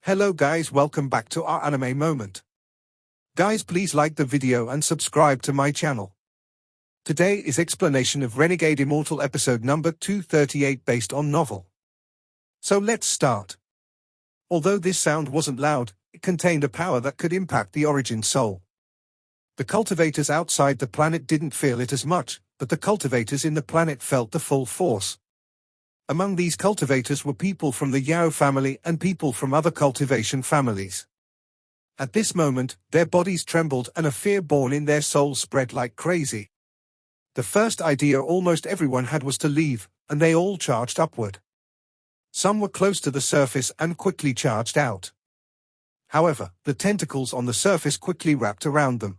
Hello guys, welcome back to our anime moment. Guys, please like the video and subscribe to my channel. Today is explanation of Renegade Immortal episode number 238 based on novel. So let's start. Although this sound wasn't loud, it contained a power that could impact the origin soul. The cultivators outside the planet didn't feel it as much, but the cultivators in the planet felt the full force. Among these cultivators were people from the Yao family and people from other cultivation families. At this moment, their bodies trembled and a fear born in their souls spread like crazy. The first idea almost everyone had was to leave, and they all charged upward. Some were close to the surface and quickly charged out. However, the tentacles on the surface quickly wrapped around them.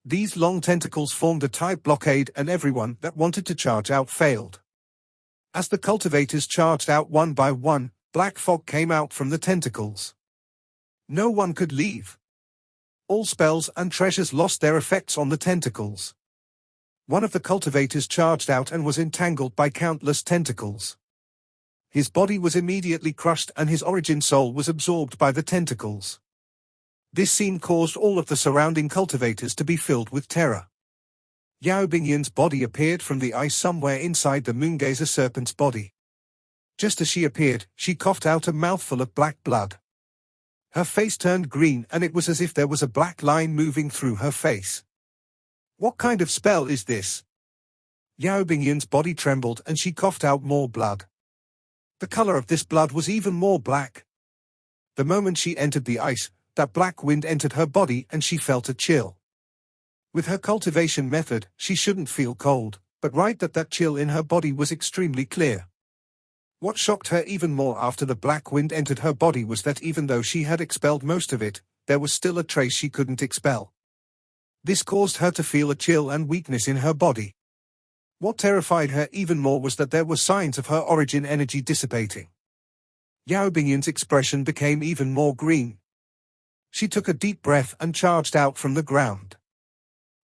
These long tentacles formed a tight blockade and everyone that wanted to charge out failed. As the cultivators charged out one by one, black fog came out from the tentacles. No one could leave. All spells and treasures lost their effects on the tentacles. One of the cultivators charged out and was entangled by countless tentacles. His body was immediately crushed and his origin soul was absorbed by the tentacles. This scene caused all of the surrounding cultivators to be filled with terror. Yao Bingyun's body appeared from the ice somewhere inside the Moongazer serpent's body. Just as she appeared, she coughed out a mouthful of black blood. Her face turned green and it was as if there was a black line moving through her face. What kind of spell is this? Yao Bingyun's body trembled and she coughed out more blood. The color of this blood was even more black. The moment she entered the ice, that black wind entered her body and she felt a chill. With her cultivation method, she shouldn't feel cold, but that chill in her body was extremely clear. What shocked her even more after the black wind entered her body was that even though she had expelled most of it, there was still a trace she couldn't expel. This caused her to feel a chill and weakness in her body. What terrified her even more was that there were signs of her origin energy dissipating. Yao Bingyun's expression became even more green. She took a deep breath and charged out from the ground.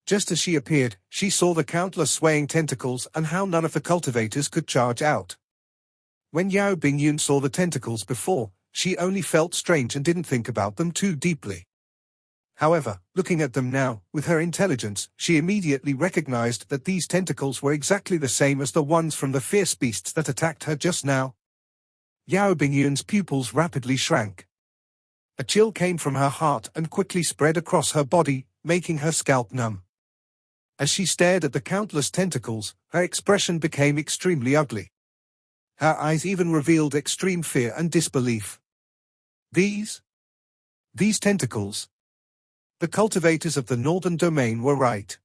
Just as she appeared, she saw the countless swaying tentacles and how none of the cultivators could charge out. When Yao Bingyun saw the tentacles before, she only felt strange and didn't think about them too deeply. However, looking at them now, with her intelligence, she immediately recognized that these tentacles were exactly the same as the ones from the fierce beasts that attacked her just now. Yao Bingyun's pupils rapidly shrank. A chill came from her heart and quickly spread across her body, making her scalp numb. As she stared at the countless tentacles, her expression became extremely ugly. Her eyes even revealed extreme fear and disbelief. These tentacles. The cultivators of the northern domain were right.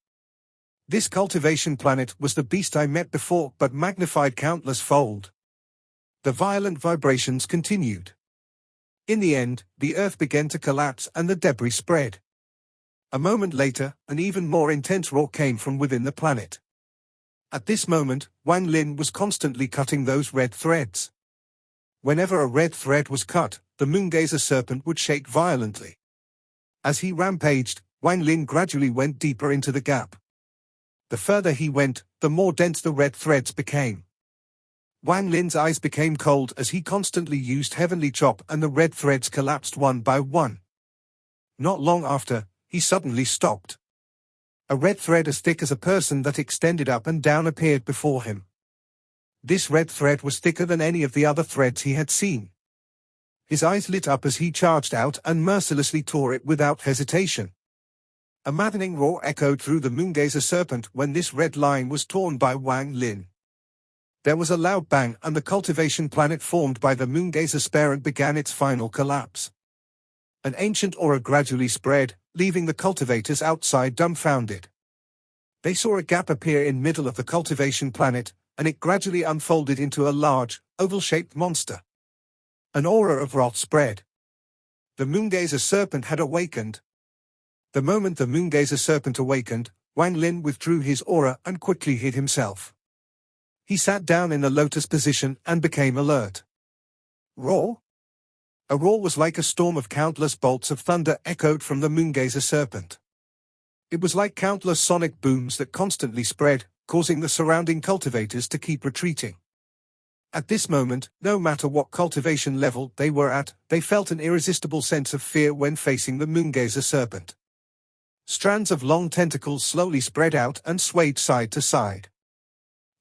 This cultivation planet was the beast I met before but magnified countless fold. The violent vibrations continued. In the end, the earth began to collapse and the debris spread. A moment later, an even more intense roar came from within the planet. At this moment, Wang Lin was constantly cutting those red threads. Whenever a red thread was cut, the Moongazer serpent would shake violently. As he rampaged, Wang Lin gradually went deeper into the gap. The further he went, the more dense the red threads became. Wang Lin's eyes became cold as he constantly used Heavenly Chop and the red threads collapsed one by one. Not long after, he suddenly stopped. A red thread as thick as a person that extended up and down appeared before him. This red thread was thicker than any of the other threads he had seen. His eyes lit up as he charged out and mercilessly tore it without hesitation. A maddening roar echoed through the Moongazer serpent when this red line was torn by Wang Lin. There was a loud bang and the cultivation planet formed by the Moongazer parent began its final collapse. An ancient aura gradually spread, leaving the cultivators outside dumbfounded. They saw a gap appear in middle of the cultivation planet, and it gradually unfolded into a large, oval-shaped monster. An aura of wrath spread. The Moongazer serpent had awakened. The moment the Moongazer serpent awakened, Wang Lin withdrew his aura and quickly hid himself. He sat down in the lotus position and became alert. Roar? A roar was like a storm of countless bolts of thunder echoed from the Moongazer serpent. It was like countless sonic booms that constantly spread, causing the surrounding cultivators to keep retreating. At this moment, no matter what cultivation level they were at, they felt an irresistible sense of fear when facing the moongazer serpent. Strands of long tentacles slowly spread out and swayed side to side.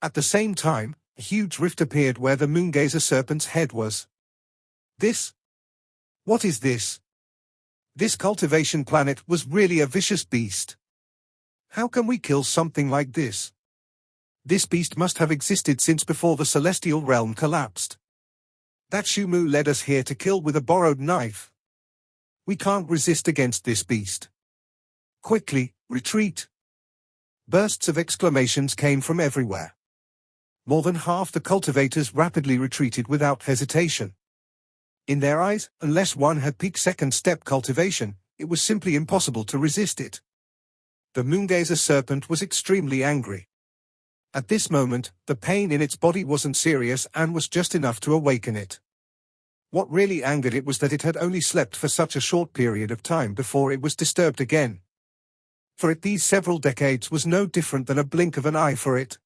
At the same time, a huge rift appeared where the moongazer serpent's head was. This? What is this? This cultivation planet was really a vicious beast. How can we kill something like this? This beast must have existed since before the celestial realm collapsed. That Shumu led us here to kill with a borrowed knife. We can't resist against this beast. Quickly, retreat! Bursts of exclamations came from everywhere. More than half the cultivators rapidly retreated without hesitation. In their eyes, unless one had peak second step cultivation, it was simply impossible to resist it. The moongazer serpent was extremely angry. At this moment, the pain in its body wasn't serious and was just enough to awaken it. What really angered it was that it had only slept for such a short period of time before it was disturbed again. For it, these several decades was no different than a blink of an eye for it.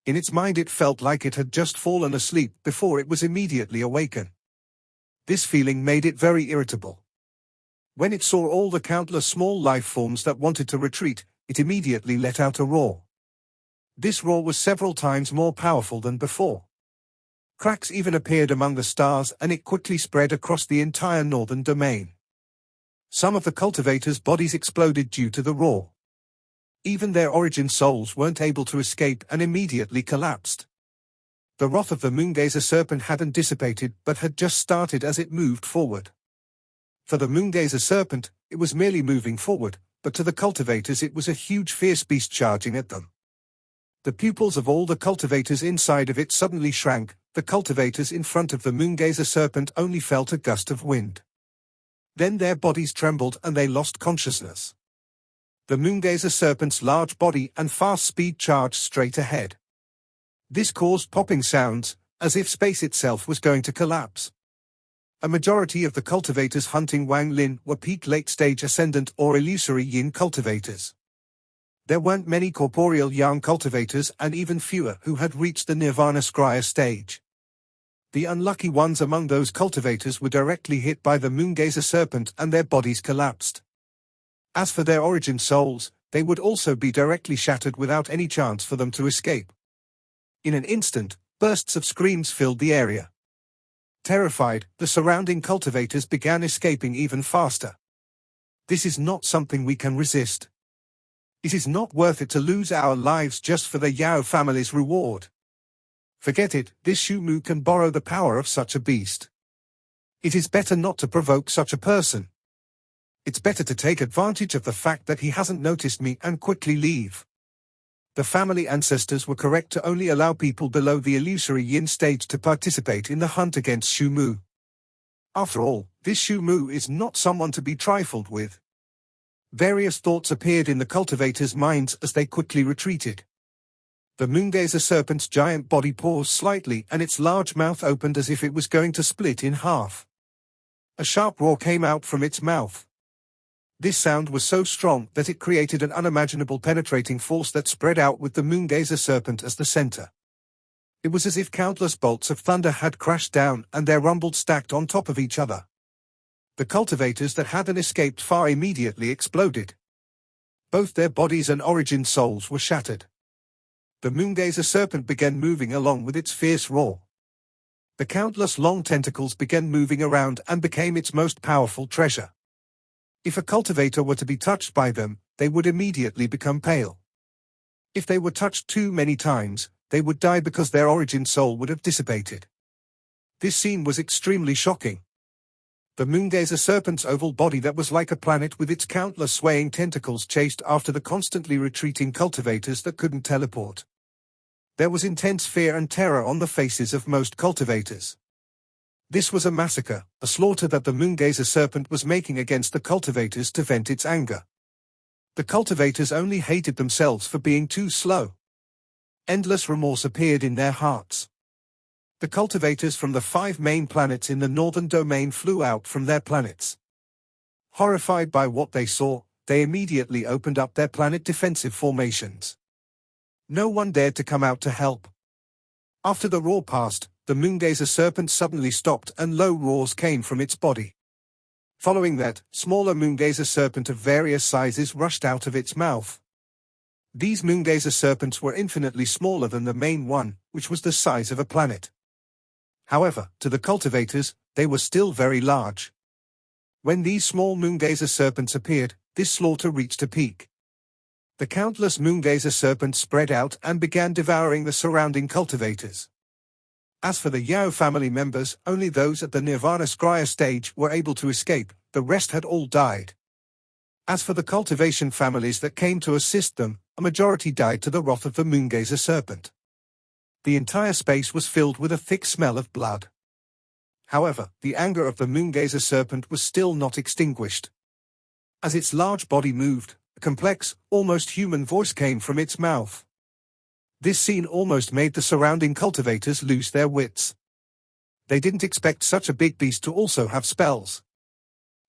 In its mind it felt like it had just fallen asleep before it was immediately awakened. This feeling made it very irritable. When it saw all the countless small life forms that wanted to retreat, it immediately let out a roar. This roar was several times more powerful than before. Cracks even appeared among the stars and it quickly spread across the entire northern domain. Some of the cultivators' bodies exploded due to the roar. Even their origin souls weren't able to escape and immediately collapsed. The wrath of the moongazer serpent hadn't dissipated but had just started as it moved forward. For the moongazer serpent, it was merely moving forward, but to the cultivators it was a huge fierce beast charging at them. The pupils of all the cultivators inside of it suddenly shrank. The cultivators in front of the moongazer serpent only felt a gust of wind. Then their bodies trembled and they lost consciousness. The moongazer serpent's large body and fast speed charged straight ahead. This caused popping sounds, as if space itself was going to collapse. A majority of the cultivators hunting Wang Lin were peak late-stage ascendant or illusory yin cultivators. There weren't many corporeal yang cultivators and even fewer who had reached the nirvana scrya stage. The unlucky ones among those cultivators were directly hit by the moongazer serpent and their bodies collapsed. As for their origin souls, they would also be directly shattered without any chance for them to escape. In an instant, bursts of screams filled the area. Terrified, the surrounding cultivators began escaping even faster. This is not something we can resist. It is not worth it to lose our lives just for the Yao family's reward. Forget it, this Shumu can borrow the power of such a beast. It is better not to provoke such a person. It's better to take advantage of the fact that he hasn't noticed me and quickly leave. The family ancestors were correct to only allow people below the illusory yin stage to participate in the hunt against Shumu. After all, this Shumu is not someone to be trifled with. Various thoughts appeared in the cultivators' minds as they quickly retreated. The moongazer serpent's giant body paused slightly and its large mouth opened as if it was going to split in half. A sharp roar came out from its mouth. This sound was so strong that it created an unimaginable penetrating force that spread out with the moongazer serpent as the center. It was as if countless bolts of thunder had crashed down and their rumbled stacked on top of each other. The cultivators that hadn't escaped far immediately exploded. Both their bodies and origin souls were shattered. The moongazer serpent began moving along with its fierce roar. The countless long tentacles began moving around and became its most powerful treasure. If a cultivator were to be touched by them, they would immediately become pale. If they were touched too many times, they would die because their origin soul would have dissipated. This scene was extremely shocking. The moongazer serpent's oval body that was like a planet with its countless swaying tentacles chased after the constantly retreating cultivators that couldn't teleport. There was intense fear and terror on the faces of most cultivators. This was a massacre, a slaughter that the moongazer serpent was making against the cultivators to vent its anger. The cultivators only hated themselves for being too slow. Endless remorse appeared in their hearts. The cultivators from the 5 main planets in the northern domain flew out from their planets. Horrified by what they saw, they immediately opened up their planet defensive formations. No one dared to come out to help. After the roar passed, The moongazer serpent suddenly stopped and low roars came from its body. Following that, smaller moongazer serpent of various sizes rushed out of its mouth. These moongazer serpents were infinitely smaller than the main one, which was the size of a planet. However, to the cultivators, they were still very large. When these small moongazer serpents appeared, this slaughter reached a peak. The countless moongazer serpents spread out and began devouring the surrounding cultivators. As for the Yao family members, only those at the Nirvana Scrya stage were able to escape, the rest had all died. As for the cultivation families that came to assist them, a majority died to the wrath of the moongazer serpent. The entire space was filled with a thick smell of blood. However, the anger of the moongazer serpent was still not extinguished. As its large body moved, a complex, almost human voice came from its mouth. This scene almost made the surrounding cultivators lose their wits. They didn't expect such a big beast to also have spells.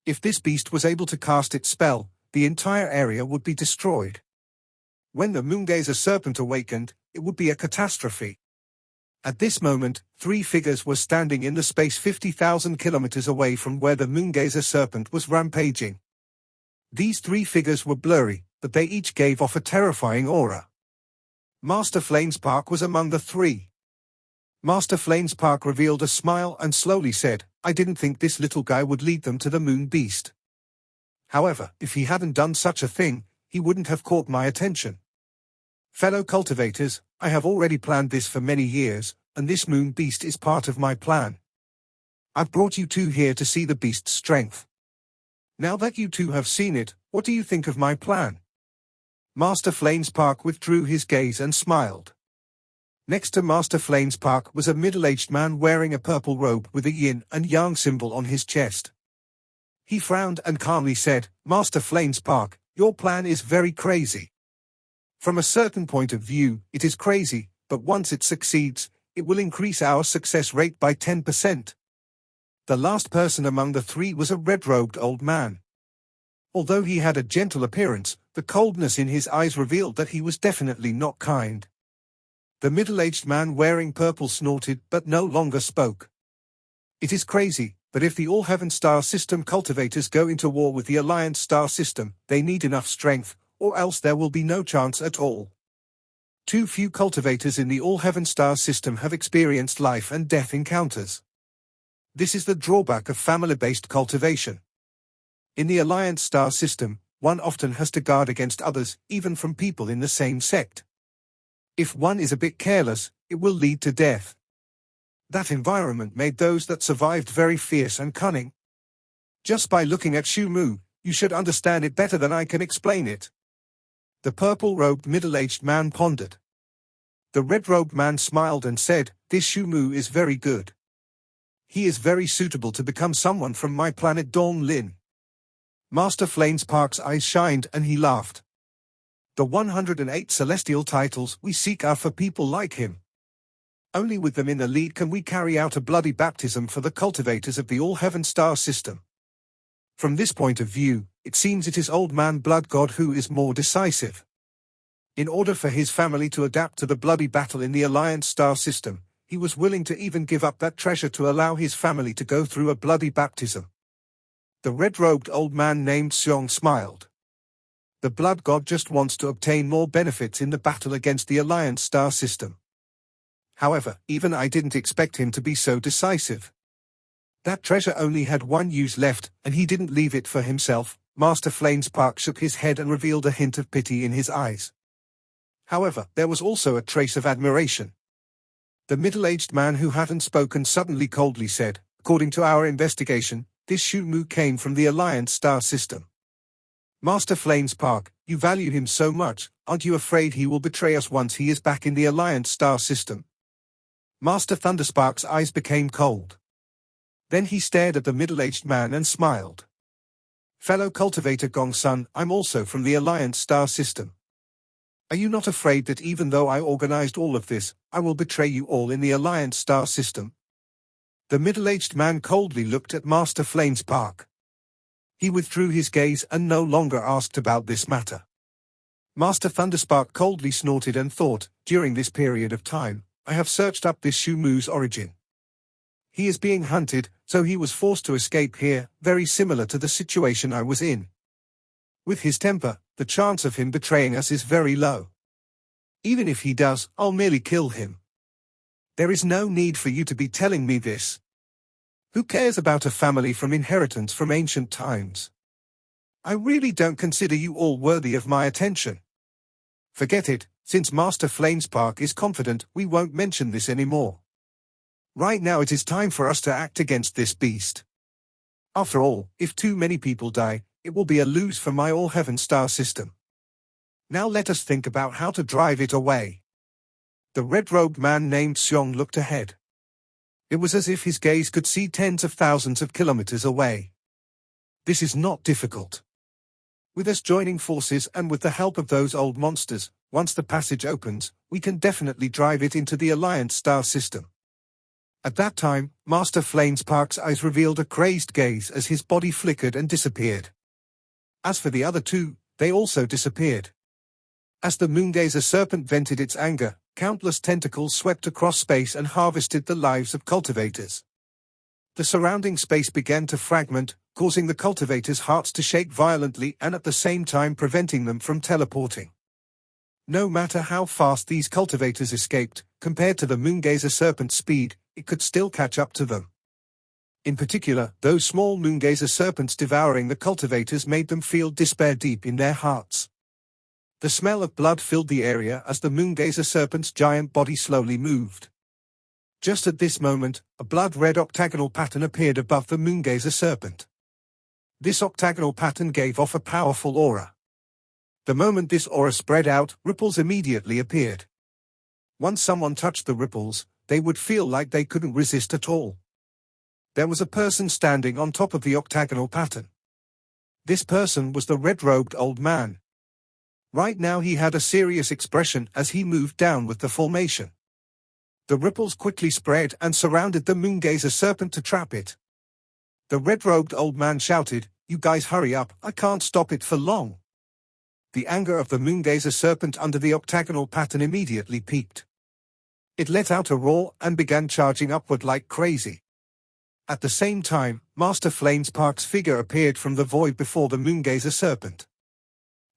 If this beast was able to cast its spell, the entire area would be destroyed. When the moongazer serpent awakened, it would be a catastrophe. At this moment, 3 figures were standing in the space 50,000 kilometers away from where the moongazer serpent was rampaging. These 3 figures were blurry, but they each gave off a terrifying aura. Master Flamespark was among the 3. Master Flamespark revealed a smile and slowly said, "I didn't think this little guy would lead them to the moon beast. However, if he hadn't done such a thing, he wouldn't have caught my attention. Fellow cultivators, I have already planned this for many years, and this moon beast is part of my plan. I've brought you 2 here to see the beast's strength. Now that you 2 have seen it, what do you think of my plan?" Master Flamespark withdrew his gaze and smiled. Next to Master Flamespark was a middle-aged man wearing a purple robe with a yin and yang symbol on his chest. He frowned and calmly said, "Master Flamespark, your plan is very crazy. From a certain point of view, it is crazy, but once it succeeds, it will increase our success rate by 10%. The last person among the 3 was a red-robed old man. Although he had a gentle appearance, the coldness in his eyes revealed that he was definitely not kind. The middle-aged man wearing purple snorted but no longer spoke. "It is crazy, but if the All-Heaven Star System cultivators go into war with the Alliance Star System, they need enough strength, or else there will be no chance at all. Too few cultivators in the All-Heaven Star System have experienced life and death encounters. This is the drawback of family-based cultivation. In the Alliance Star System, one often has to guard against others, even from people in the same sect. If one is a bit careless, it will lead to death. That environment made those that survived very fierce and cunning. Just by looking at Shumu, you should understand it better than I can explain it." The purple-robed middle-aged man pondered. The red-robed man smiled and said, "This Shumu is very good. He is very suitable to become someone from my planet Dawn Lin." Master Flamespark's eyes shined and he laughed. "The 108 celestial titles we seek are for people like him. Only with them in the lead can we carry out a bloody baptism for the cultivators of the All-Heaven Star System. From this point of view, it seems it is Old Man Blood God who is more decisive. In order for his family to adapt to the bloody battle in the Alliance Star System, he was willing to even give up that treasure to allow his family to go through a bloody baptism." The red-robed old man named Xiong smiled. The Blood God just wants to obtain more benefits in the battle against the Alliance Star System. However, even I didn't expect him to be so decisive. That treasure only had one use left, and he didn't leave it for himself. Master Flamespark shook his head and revealed a hint of pity in his eyes. However, there was also a trace of admiration. The middle-aged man who hadn't spoken suddenly coldly said, "According to our investigation, this Shumu came from the Alliance Star System. Master Flamespark, you value him so much, aren't you afraid he will betray us once he is back in the Alliance Star System?" Master Thunderspark's eyes became cold. Then he stared at the middle-aged man and smiled. "Fellow cultivator Gongsun, I'm also from the Alliance Star System. Are you not afraid that even though I organized all of this, I will betray you all in the Alliance Star System?" The middle-aged man coldly looked at Master Flamespark. He withdrew his gaze and no longer asked about this matter. Master Thunderspark coldly snorted and thought, "During this period of time, I have searched up this Shumu's origin. He is being hunted, so he was forced to escape here, very similar to the situation I was in. With his temper, the chance of him betraying us is very low. Even if he does, I'll merely kill him. There is no need for you to be telling me this. Who cares about a family from inheritance from ancient times? I really don't consider you all worthy of my attention. Forget it, since Master Flamespark is confident, we won't mention this anymore. Right now it is time for us to act against this beast. After all, if too many people die, it will be a lose for my all-heaven star system. Now let us think about how to drive it away. The red-robed man named Xiong looked ahead. It was as if his gaze could see tens of thousands of kilometers away. This is not difficult. With us joining forces and with the help of those old monsters, once the passage opens, we can definitely drive it into the Alliance star system. At that time, Master Flamespark's eyes revealed a crazed gaze as his body flickered and disappeared. As for the other two, they also disappeared. As the Moongazer serpent vented its anger, countless tentacles swept across space and harvested the lives of cultivators. The surrounding space began to fragment, causing the cultivators' hearts to shake violently and at the same time preventing them from teleporting. No matter how fast these cultivators escaped, compared to the Moongazer serpent's speed, it could still catch up to them. In particular, those small Moongazer serpents devouring the cultivators made them feel despair deep in their hearts. The smell of blood filled the area as the Moongazer serpent's giant body slowly moved. Just at this moment, a blood-red octagonal pattern appeared above the Moongazer serpent. This octagonal pattern gave off a powerful aura. The moment this aura spread out, ripples immediately appeared. Once someone touched the ripples, they would feel like they couldn't resist at all. There was a person standing on top of the octagonal pattern. This person was the red-robed old man. Right now he had a serious expression as he moved down with the formation. The ripples quickly spread and surrounded the Moongazer serpent to trap it. The red-robed old man shouted, "You guys hurry up, I can't stop it for long." The anger of the Moongazer serpent under the octagonal pattern immediately peaked. It let out a roar and began charging upward like crazy. At the same time, Master Flamespark's figure appeared from the void before the Moongazer serpent.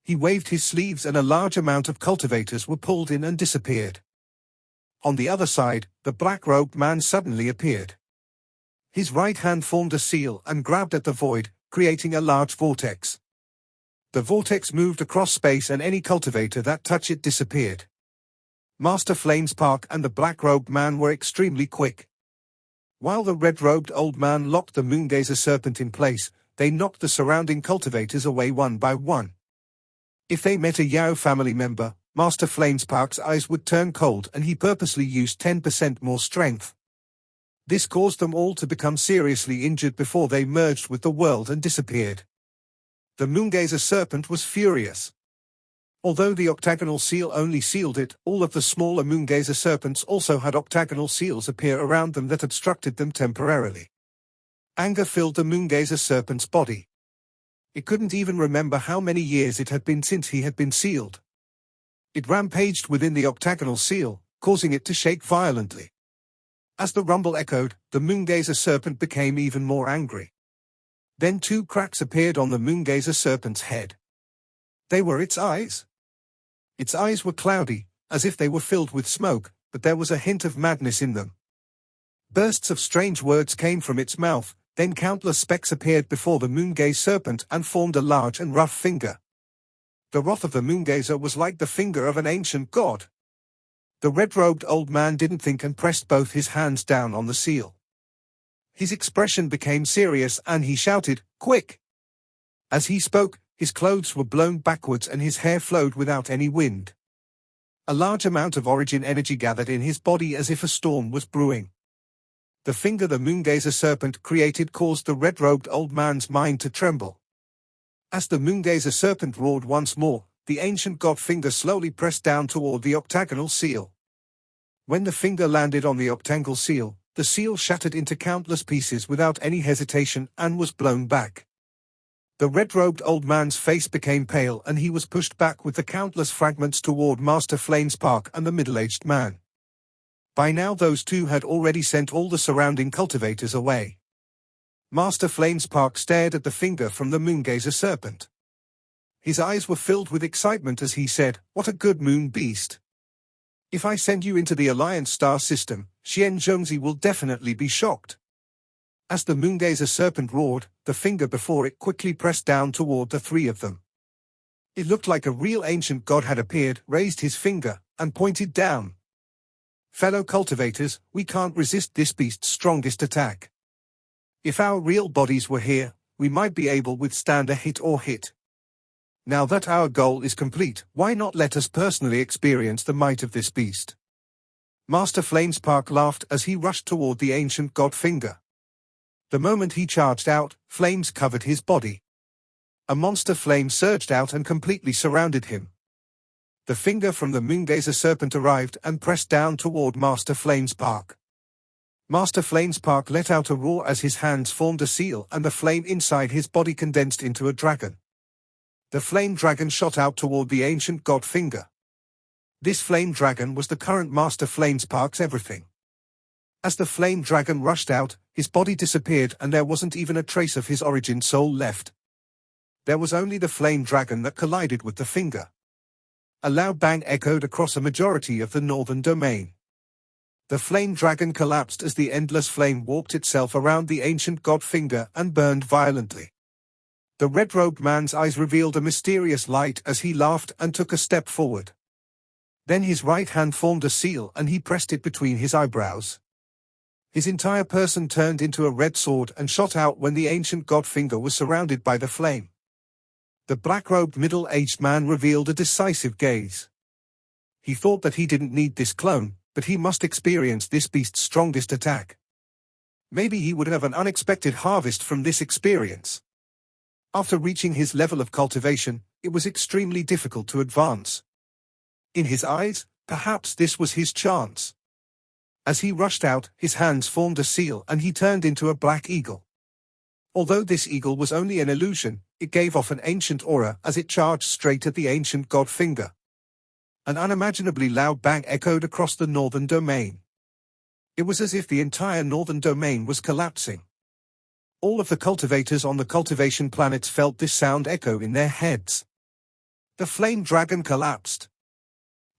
He waved his sleeves and a large amount of cultivators were pulled in and disappeared. On the other side, the black-robed man suddenly appeared. His right hand formed a seal and grabbed at the void, creating a large vortex. The vortex moved across space and any cultivator that touched it disappeared. Master Flamespark and the black-robed man were extremely quick. While the red-robed old man locked the Moongazer serpent in place, they knocked the surrounding cultivators away one by one. If they met a Yao family member, Master Flamespark's eyes would turn cold and he purposely used 10% more strength. This caused them all to become seriously injured before they merged with the world and disappeared. The Moongazer serpent was furious. Although the octagonal seal only sealed it, all of the smaller Moongazer serpents also had octagonal seals appear around them that obstructed them temporarily. Anger filled the Moongazer serpent's body. It couldn't even remember how many years it had been since he had been sealed. It rampaged within the octagonal seal, causing it to shake violently. As the rumble echoed, the Moongazer serpent became even more angry. Then two cracks appeared on the Moongazer serpent's head. They were its eyes. Its eyes were cloudy, as if they were filled with smoke, but there was a hint of madness in them. Bursts of strange words came from its mouth, then countless specks appeared before the Moongazer serpent and formed a large and rough finger. The wrath of the Moongazer was like the finger of an ancient god. The red-robed old man didn't think and pressed both his hands down on the seal. His expression became serious and he shouted, "Quick!" As he spoke, his clothes were blown backwards and his hair flowed without any wind. A large amount of origin energy gathered in his body as if a storm was brewing. The finger the Moongazer serpent created caused the red-robed old man's mind to tremble. As the Moongazer serpent roared once more, the ancient god finger slowly pressed down toward the octagonal seal. When the finger landed on the octagonal seal, the seal shattered into countless pieces without any hesitation and was blown back. The red-robed old man's face became pale and he was pushed back with the countless fragments toward Master Flamespark and the middle-aged man. By now those two had already sent all the surrounding cultivators away. Master Flamespark stared at the finger from the Moongazer serpent. His eyes were filled with excitement as he said, "What a good moon beast. If I send you into the Alliance star system, Xian Zhongzi will definitely be shocked." As the Moongazer serpent roared, the finger before it quickly pressed down toward the three of them. It looked like a real ancient god had appeared, raised his finger, and pointed down. "Fellow cultivators, we can't resist this beast's strongest attack. If our real bodies were here, we might be able to withstand a hit or hit. Now that our goal is complete, why not let us personally experience the might of this beast?" Master Flamespark laughed as he rushed toward the ancient god finger. The moment he charged out, flames covered his body. A monster flame surged out and completely surrounded him. The finger from the Moongazer serpent arrived and pressed down toward Master Flamespark. Master Flamespark let out a roar as his hands formed a seal and the flame inside his body condensed into a dragon. The flame dragon shot out toward the ancient god finger. This flame dragon was the current Master Flamespark's everything. As the flame dragon rushed out, his body disappeared and there wasn't even a trace of his origin soul left. There was only the flame dragon that collided with the finger. A loud bang echoed across a majority of the northern domain. The flame dragon collapsed as the endless flame warped itself around the ancient god finger and burned violently. The red-robed man's eyes revealed a mysterious light as he laughed and took a step forward. Then his right hand formed a seal and he pressed it between his eyebrows. His entire person turned into a red sword and shot out when the ancient god finger was surrounded by the flame. The black-robed middle-aged man revealed a decisive gaze. He thought that he didn't need this clone, but he must experience this beast's strongest attack. Maybe he would have an unexpected harvest from this experience. After reaching his level of cultivation, it was extremely difficult to advance. In his eyes, perhaps this was his chance. As he rushed out, his hands formed a seal and he turned into a black eagle. Although this eagle was only an illusion, it gave off an ancient aura as it charged straight at the ancient god finger. An unimaginably loud bang echoed across the northern domain. It was as if the entire northern domain was collapsing. All of the cultivators on the cultivation planets felt this sound echo in their heads. The flame dragon collapsed.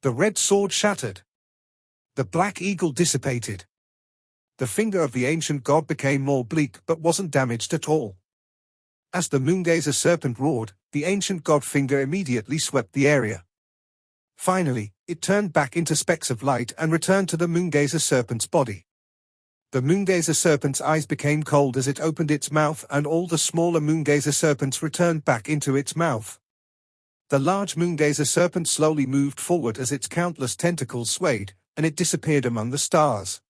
The red sword shattered. The black eagle dissipated. The finger of the ancient god became more bleak but wasn't damaged at all. As the Moongazer serpent roared, the ancient god finger immediately swept the area. Finally, it turned back into specks of light and returned to the Moongazer serpent's body. The Moongazer serpent's eyes became cold as it opened its mouth and all the smaller Moongazer serpents returned back into its mouth. The large Moongazer serpent slowly moved forward as its countless tentacles swayed, and it disappeared among the stars.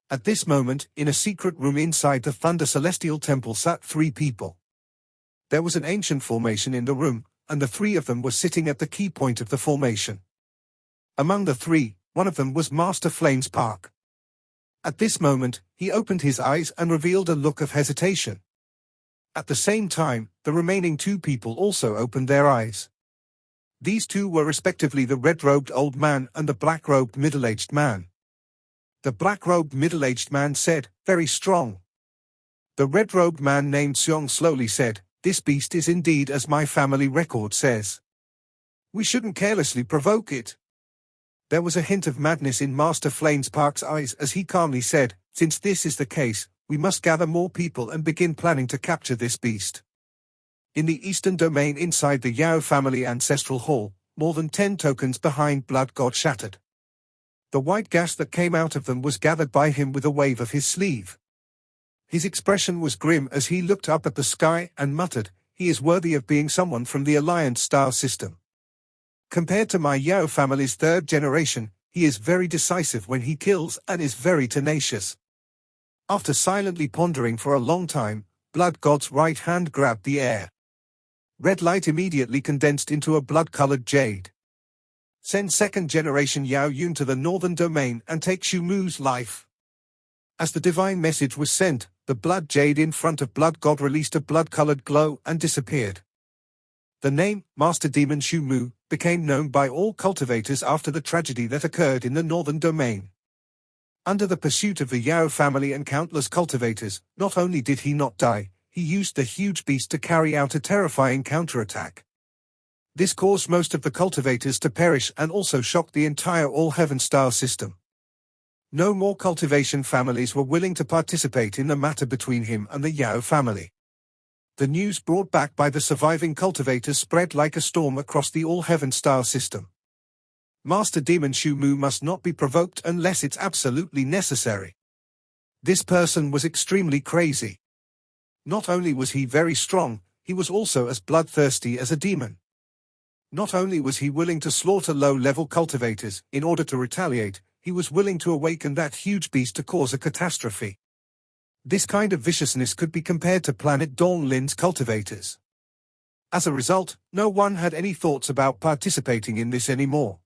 At this moment, in a secret room inside the Thunder Celestial Temple sat three people. There was an ancient formation in the room, and the three of them were sitting at the key point of the formation. Among the three, one of them was Master Flamespark. At this moment, he opened his eyes and revealed a look of hesitation. At the same time, the remaining two people also opened their eyes. These two were respectively the red-robed old man and the black-robed middle-aged man. The black-robed middle-aged man said, "Very strong." The red-robed man named Xiong slowly said, "This beast is indeed as my family record says. We shouldn't carelessly provoke it." There was a hint of madness in Master Flamespark's eyes as he calmly said, "Since this is the case, we must gather more people and begin planning to capture this beast." In the eastern domain inside the Yao family ancestral hall, more than 10 tokens behind Blood God shattered. The white gas that came out of them was gathered by him with a wave of his sleeve. His expression was grim as he looked up at the sky and muttered, "He is worthy of being someone from the Alliance star system. Compared to my Yao family's third generation, he is very decisive when he kills and is very tenacious." After silently pondering for a long time, Blood God's right hand grabbed the air. Red light immediately condensed into a blood-colored jade. Send second-generation Yao Yun to the northern domain and take Xu Mu's life. As the divine message was sent, the blood jade in front of Blood God released a blood-colored glow and disappeared. The name, Master Demon Xu Mu, became known by all cultivators after the tragedy that occurred in the northern domain. Under the pursuit of the Yao family and countless cultivators, not only did he not die, he used the huge beast to carry out a terrifying counterattack. This caused most of the cultivators to perish and also shocked the entire All-Heaven star system. No more cultivation families were willing to participate in the matter between him and the Yao family. The news brought back by the surviving cultivators spread like a storm across the All-Heaven star system. Master Demon Shu Mu must not be provoked unless it's absolutely necessary. This person was extremely crazy. Not only was he very strong, he was also as bloodthirsty as a demon. Not only was he willing to slaughter low-level cultivators in order to retaliate, he was willing to awaken that huge beast to cause a catastrophe. This kind of viciousness could be compared to Planet Dawn Lin's cultivators. As a result, no one had any thoughts about participating in this anymore.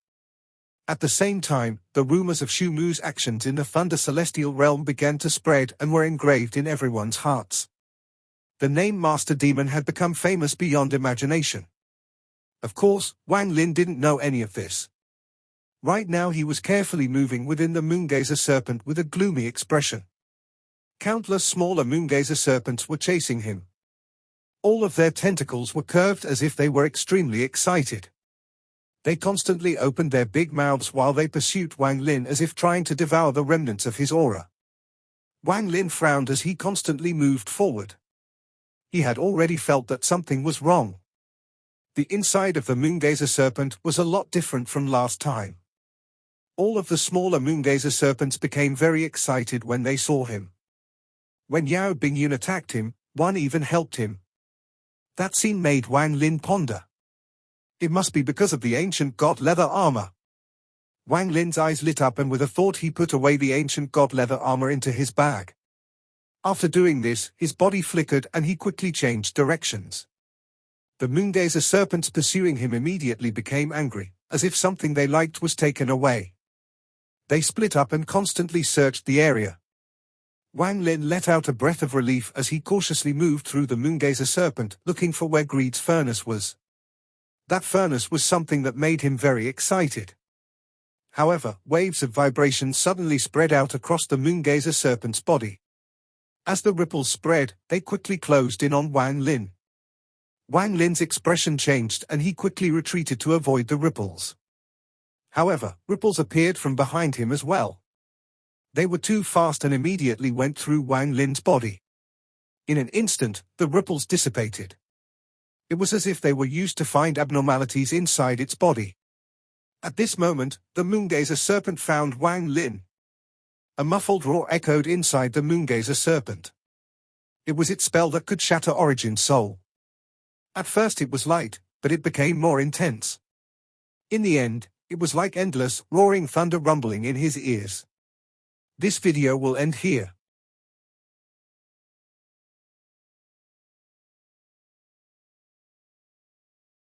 At the same time, the rumors of Shu Mu's actions in the Thunder Celestial Realm began to spread and were engraved in everyone's hearts. The name Master Demon had become famous beyond imagination. Of course, Wang Lin didn't know any of this. Right now he was carefully moving within the Moongazer serpent with a gloomy expression. Countless smaller Moongazer serpents were chasing him. All of their tentacles were curved as if they were extremely excited. They constantly opened their big mouths while they pursued Wang Lin as if trying to devour the remnants of his aura. Wang Lin frowned as he constantly moved forward. He had already felt that something was wrong. The inside of the Moongazer serpent was a lot different from last time. All of the smaller Moongazer serpents became very excited when they saw him. When Yao Bingyun attacked him, one even helped him. That scene made Wang Lin ponder. It must be because of the ancient god leather armor. Wang Lin's eyes lit up, and with a thought he put away the ancient god leather armor into his bag. After doing this, his body flickered and he quickly changed directions. The Moongazer serpents pursuing him immediately became angry, as if something they liked was taken away. They split up and constantly searched the area. Wang Lin let out a breath of relief as he cautiously moved through the Moongazer serpent, looking for where Greed's furnace was. That furnace was something that made him very excited. However, waves of vibration suddenly spread out across the Moongazer serpent's body. As the ripples spread, they quickly closed in on Wang Lin. Wang Lin's expression changed and he quickly retreated to avoid the ripples. However, ripples appeared from behind him as well. They were too fast and immediately went through Wang Lin's body. In an instant, the ripples dissipated. It was as if they were used to find abnormalities inside its body. At this moment, the Moongazer serpent found Wang Lin. A muffled roar echoed inside the Moongazer serpent. It was its spell that could shatter Origin's soul. At first it was light, but it became more intense. In the end, it was like endless, roaring thunder rumbling in his ears. This video will end here.